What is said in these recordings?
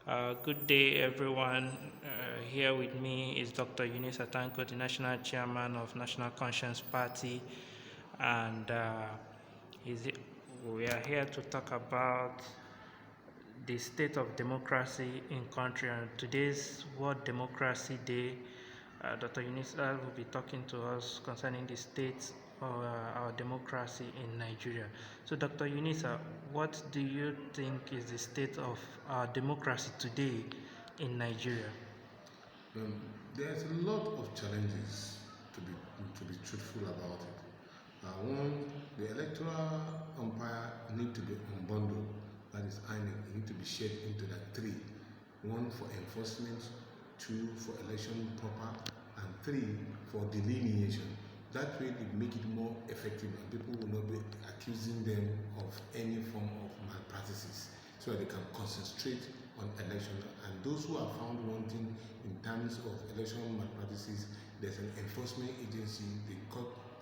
Good day, everyone. Here with me is Dr. Eunice Atanko, the National Chairman of National Conscience Party, and is it, we are here to talk about the state of democracy in country. And today's World Democracy Day, Dr. Eunice will be talking to us concerning the state of our democracy in Nigeria. So, Dr. Unisa, what do you think is the state of our democracy today in Nigeria? There's a lot of challenges to be truthful about it. One, the electoral umpire need to be unbundled. That is INEC. It need to be shared into that three. One for enforcement, two for election proper, and three for delineation. That way it make it more effective and people will not be accusing them of any form of malpractices so that they can concentrate on election. And those who are found wanting in terms of election malpractices, there's an enforcement agency, they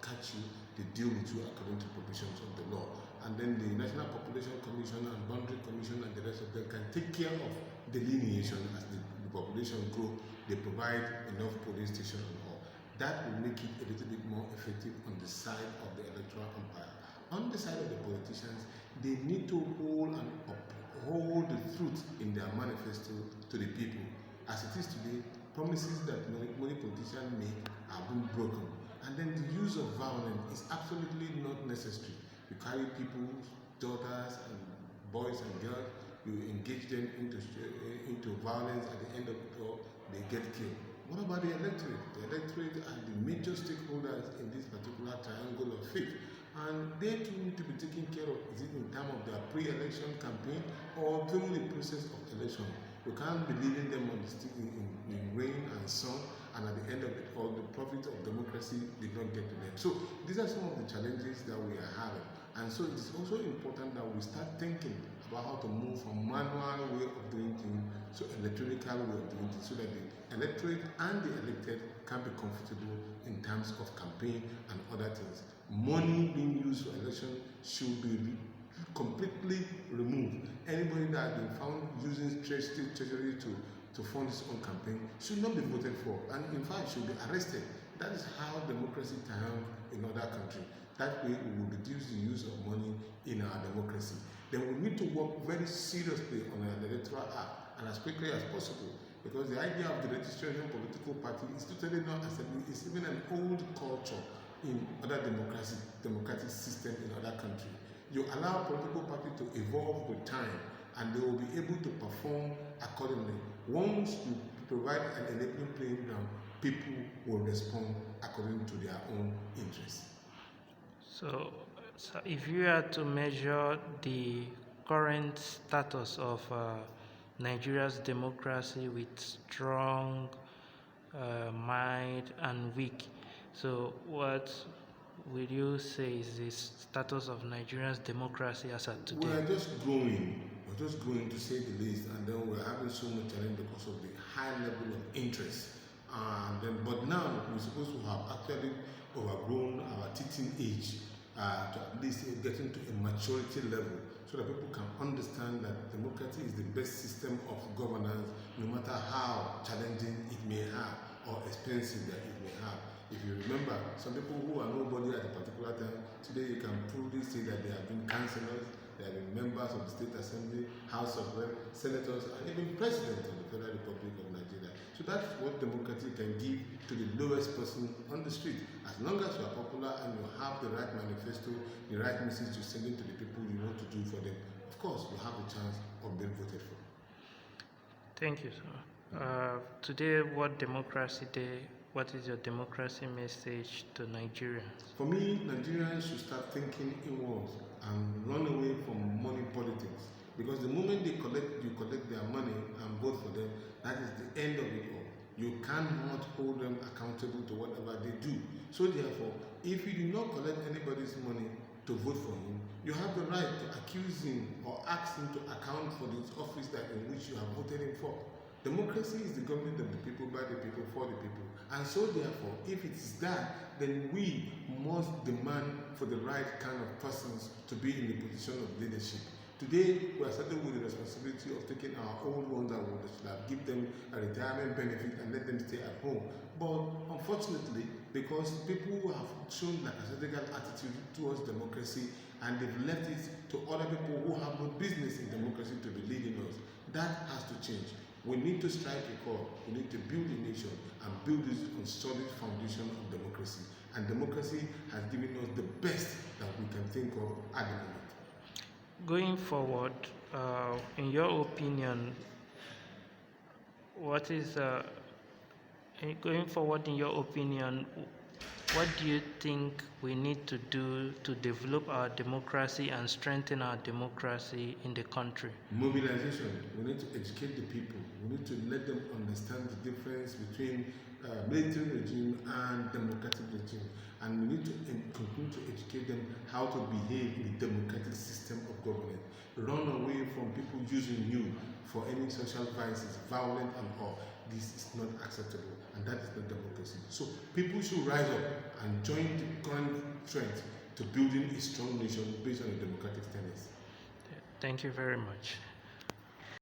catch you, they deal with you according to provisions of the law. And then the National Population Commission and Boundary Commission and the rest of them can take care of delineation as the population grow. They provide enough police stations and all. That will make it a little bit more effective on the side of the electoral umpire. On the side of the politicians, they need to hold and uphold the truth in their manifesto to the people. As it is today, promises that many politicians make are being broken. And then the use of violence is absolutely not necessary. You carry people's daughters and boys and girls, you engage them into violence, at the end of it all, they get killed. What about the electorate? The electorate are the major stakeholders in this particular triangle of fate. And they too need to be taken care of. Is it in terms of their pre-election campaign or during the process of election? You can't be leaving them on the stick in rain and sun, and at the end of it all, the profit of democracy did not get to them. So these are some of the challenges that we are having. And so it is also important that we start thinking about how to move from manual way of doing things to electronic way of doing things so that the electorate and the elected can be comfortable in terms of campaign and other things. Money being used for election should be completely removed. Anybody that has been found using state treasury to fund his own campaign should not be voted for, and in fact should be arrested. That is how democracy can in other countries. That way we will reduce the use of money in our democracy. Then we need to work very seriously on an electoral act and as quickly as possible, because the idea of the registration political party is totally not acceptable. It's even an old culture in other democratic systems in other countries. You allow political party to evolve with time and they will be able to perform accordingly. Once you provide an enabling playing ground, people will respond according to their own interests. So if you are to measure the current status of Nigeria's democracy with strong, mild, and weak, so what will you say is the status of Nigeria's democracy as of today? We are just growing. We're just growing to say the least, and then we're having so much challenge because of the high level of interest. But now we're supposed to have actually overgrown our teaching age to at least getting to a maturity level so that people can understand that democracy is the best system of governance, no matter how challenging it may have or expensive that it may have. If you remember, some people who are nobody at a particular time, today you can truly say that they have been councillors, they have been members of the State Assembly, House of Reps, senators, and even president of the Federal Republic of Nigeria. So that's what democracy can give to the lowest person on the street. As long as you are popular and you have the right manifesto, the right message you're sending to the people you want to do for them, of course you have a chance of being voted for. Thank you, sir. Today, World Democracy Day, what is your democracy message to Nigerians? For me, Nigerians should start thinking inwards and run away from money politics. Because the moment you collect their money and vote for them, that is the end of it all. You cannot hold them accountable to whatever they do. So therefore, if you do not collect anybody's money to vote for him, you have the right to accuse him or ask him to account for the office that in which you have voted him for. Democracy is the government of the people, by the people, for the people. And so therefore, if it is that, then we must demand for the right kind of persons to be in the position of leadership, Today, we are starting with the responsibility of taking our old ones and we should have give them a retirement benefit and let them stay at home. But unfortunately, because people who have shown like a critical attitude towards democracy and they've left it to other people who have no business in democracy to be leading us, that has to change. We need to strike a chord. We need to build a nation and build this on solid foundation of democracy. And democracy has given us the best that we can think of at the moment. Going forward, in your opinion, what is going forward in your opinion, what do you think we need to do to develop our democracy and strengthen our democracy in the country? Mobilization. We need to educate the people. We need to let them understand the difference between military regime and democratic regime. And we need to continue to educate them how to behave in the democratic system of government. Run away from people using you for any social vices, violent and all. This is not acceptable, and that is not democracy. So people should rise up and join the current trend to building a strong nation based on a democratic tenets. Thank you very much.